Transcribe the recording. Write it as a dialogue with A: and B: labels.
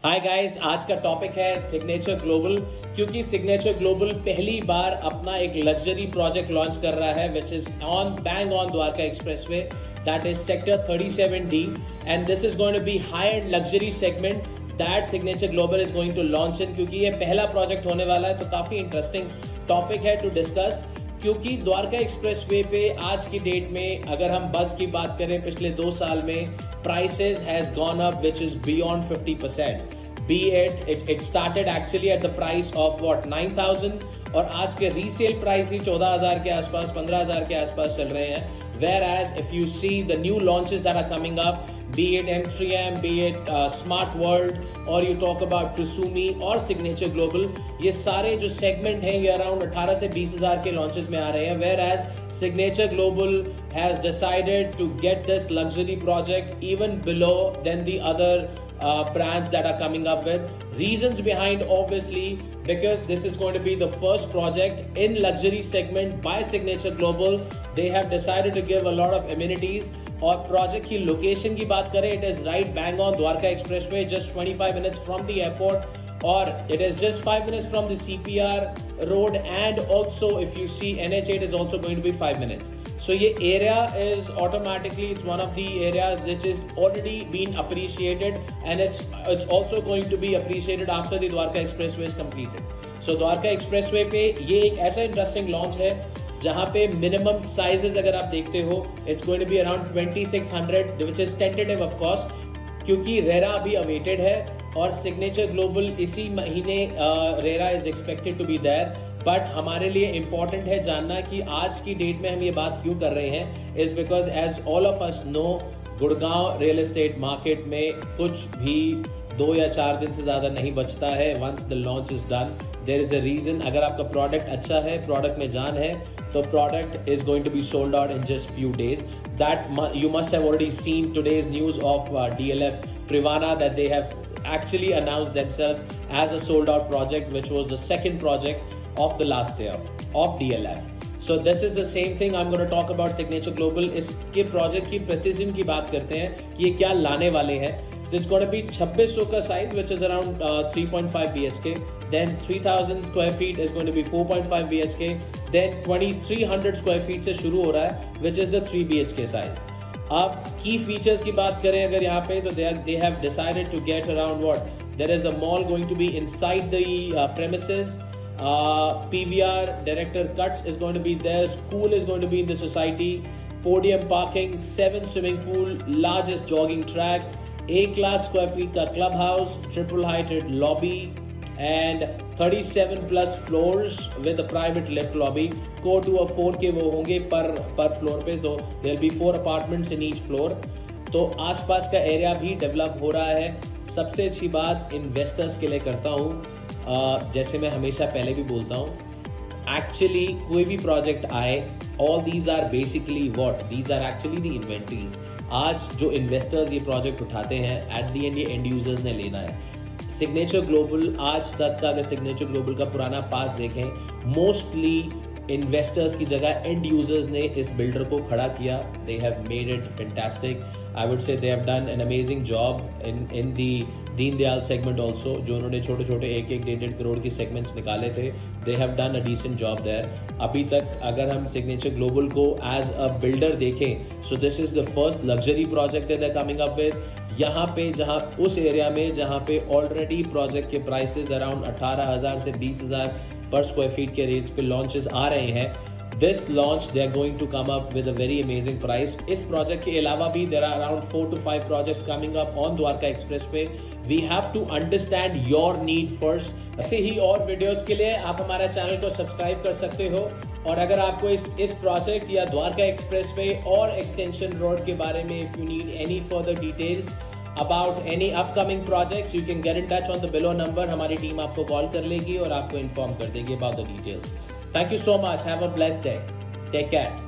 A: Hi guys, आज का topic है सिग्नेचर ग्लोबल। क्योंकि सिग्नेचर ग्लोबल पहली बार अपना एक लग्जरी प्रोजेक्ट लॉन्च कर रहा है which is on bang on Dwarka expressway, that is sector 37D, and this is going to be high end luxury segment that Signature Global is going to launch in. क्योंकि ये पहला project होने वाला है, तो काफी इंटरेस्टिंग टॉपिक है to discuss. क्योंकि द्वारका एक्सप्रेसवे पे आज की डेट में अगर हम बस की बात करें, पिछले 2 साल में prices has gone up which is beyond 50%. Be it started actually at the price of what 9,000 और आज के रीसेल प्राइस ही 14,000 के आसपास, 15,000 के आसपास चल रहे हैं। Whereas if you see the new launches that are coming up, be it M3M, be it Smart World, or you talk about Trusumi और Signature Global, ये सारे जो सेगमेंट हैं ये अराउंड 18 से 20,000 के लॉन्चेस में आ रहे हैं। Whereas Signature Global has decided to get this luxury project even below than the other brands that are coming up with. Reasons behind, obviously, because this is going to be the first project in luxury segment by Signature Global. They have decided to give a lot of amenities. और project की location की बात करें, it is right bang on Dwarka expressway, just 25 minutes from the airport, और it is just 5 minutes from the CPR road, and also if you see NH8 is also going to be 5 minutes. So ये area is automatically, it's one of the areas which is already been appreciated, and it's also going to be appreciated after the Dwarka Expressway is completed. So Dwarka Expressway पे ये एक ऐसा interesting launch है जहां पे minimum sizes अगर आप देखते हो, it's going to be around 2600, which is tentative of course, क्योंकि रेरा अभी अवेटेड है और सिग्नेचर ग्लोबल इसी महीने RERA is expected to be there. But हमारे लिए इंपॉर्टेंट है जानना कि आज की डेट में हम ये बात क्यों कर रहे हैं, is because as all of us know, Gurgaon real estate market में कुछ भी 2 या 4 दिन से ज्यादा नहीं बचता है once the launch is done. There is a reason, अगर आपका प्रोडक्ट अच्छा है, प्रोडक्ट में जान है, तो product is going to be sold out in just few days. That you must have already seen today's news of DLF Privana, that they have actually announced themselves as a sold out project, which was the second project of the last year of DLF. So this is the same thing I'm going to talk about Signature Global. इसके project की precision की बात करते हैं कि ये क्या लाने वाले हैं। So it's going to be 2600 का size, which is around 3.5 BHK. Then 3,000 square feet is going to be 4.5 BHK. Then 2,300 square feet से शुरू हो रहा है, which is the 3 BHK size. अब key features की बात करें अगर यहाँ पे, तो they have decided to get around what? There is a mall going to be inside the premises. PVR director cuts is going to be there. School is going to be in the society. Podium parking, 7 swimming pool, largest jogging track, 1 lakh square feet का club house, triple heighted lobby, and 37 plus floors with a private lift lobby. Go to a 4 के वो होंगे पर floor पे, तो there will be 4 apartments in each floor. तो आसपास का एरिया भी डेवलप हो रहा है। सबसे अच्छी बात इन्वेस्टर्स के लिए करता हूँ, जैसे मैं हमेशा पहले भी बोलता हूँ, एक्चुअली कोई भी प्रोजेक्ट आए, all these are basically what, these are actually the inventories. आज जो इन्वेस्टर्स ये प्रोजेक्ट उठाते हैं, एट द एंड ये एंड यूजर्स ने लेना है। सिग्नेचर ग्लोबल आज तक का अगर सिग्नेचर ग्लोबल का पुराना पास देखें, मोस्टली इन्वेस्टर्स की जगह एंड यूजर्स ने इस बिल्डर को खड़ा किया। They have made it fantastic. I would say they have done an amazing job in the Deendayal segment also, जो उन्होंने छोटे छोटे 1-1, 1.5 करोड़ के सेगमेंट्स निकाले थे। They have done a decent job there. अभी तक अगर हम सिग्नेचर ग्लोबल को एज अ बिल्डर देखें, so this is the first luxury project that they are coming up with. यहाँ पे जहाँ उस एरिया में जहाँ पे ऑलरेडी प्रोजेक्ट के प्राइसेस अराउंड 18,000 से 20,000 पर स्क्वायर फीट के रेट्स पे लॉन्चेस आ रहे हैं, this launch they are going to come up with a very amazing price. इस प्रोजेक्ट के अलावा भी there are around 4 to 5 projects coming up on Dwarka Expressway. We have to understand your need first. ऐसे ही और videos के लिए आप हमारा चैनल को सब्सक्राइब कर सकते हो, और अगर आपको इस प्रोजेक्ट या द्वारका एक्सप्रेसवे और एक्सटेंशन रोड के बारे में, if you need any further details about any upcoming projects, you can get in touch on the below number. हमारी टीम आपको कॉल कर लेगी और आपको इन्फॉर्म कर देगी about the details. Thank you so much. Have a blessed day. Take care.